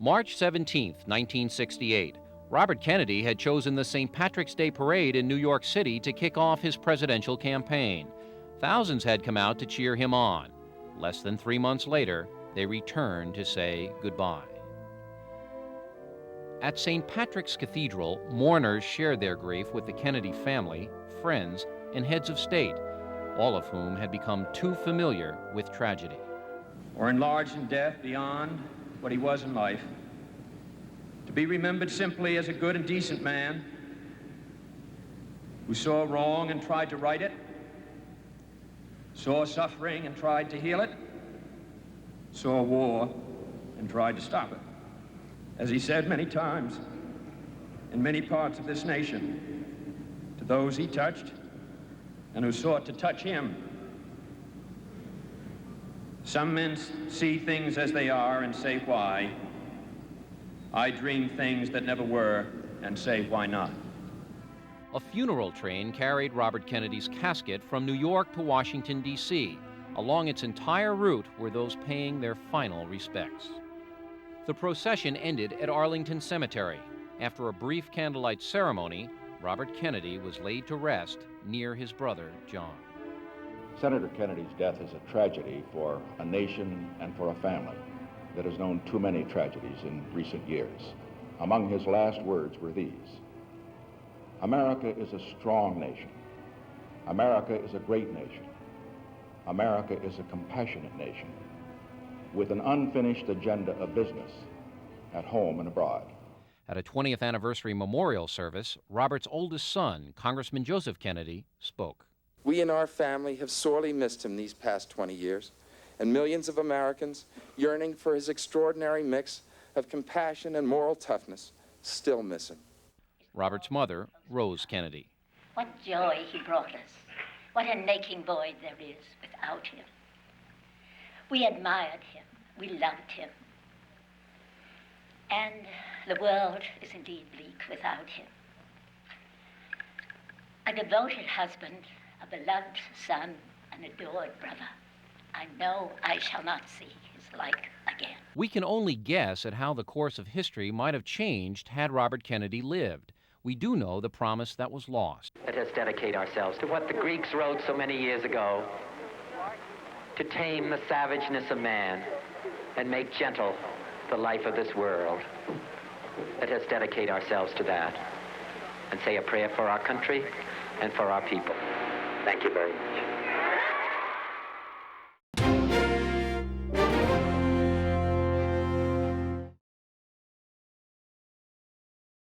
March 17, 1968. Robert Kennedy had chosen the St. Patrick's Day Parade in New York City to kick off his presidential campaign. Thousands had come out to cheer him on. Less than 3 months later, they returned to say goodbye. At St. Patrick's Cathedral, mourners shared their grief with the Kennedy family, friends, and heads of state, all of whom had become too familiar with tragedy. Or enlarged in death beyond what he was in life, to be remembered simply as a good and decent man who saw wrong and tried to right it, saw suffering and tried to heal it, saw war and tried to stop it. As he said many times in many parts of this nation, to those he touched and who sought to touch him, some men see things as they are and say why. I dream things that never were and say why not. A funeral train carried Robert Kennedy's casket from New York to Washington, D.C. Along its entire route were those paying their final respects. The procession ended at Arlington Cemetery. After a brief candlelight ceremony, Robert Kennedy was laid to rest near his brother, John. Senator Kennedy's death is a tragedy for a nation and for a family that has known too many tragedies in recent years. Among his last words were these: America is a strong nation. America is a great nation. America is a compassionate nation with an unfinished agenda of business at home and abroad. At a 20th anniversary memorial service, Robert's oldest son, Congressman Joseph Kennedy, spoke. We in our family have sorely missed him these past 20 years, and millions of Americans, yearning for his extraordinary mix of compassion and moral toughness, still miss him. Robert's mother, Rose Kennedy. What joy he brought us. What an aching void there is without him. We admired him. We loved him. And the world is indeed bleak without him. A devoted husband, a beloved son, an adored brother. I know I shall not see his like again. We can only guess at how the course of history might have changed had Robert Kennedy lived. We do know the promise that was lost. Let us dedicate ourselves to what the Greeks wrote so many years ago, to tame the savageness of man and make gentle the life of this world. Let us dedicate ourselves to that and say a prayer for our country and for our people. Thank you very much.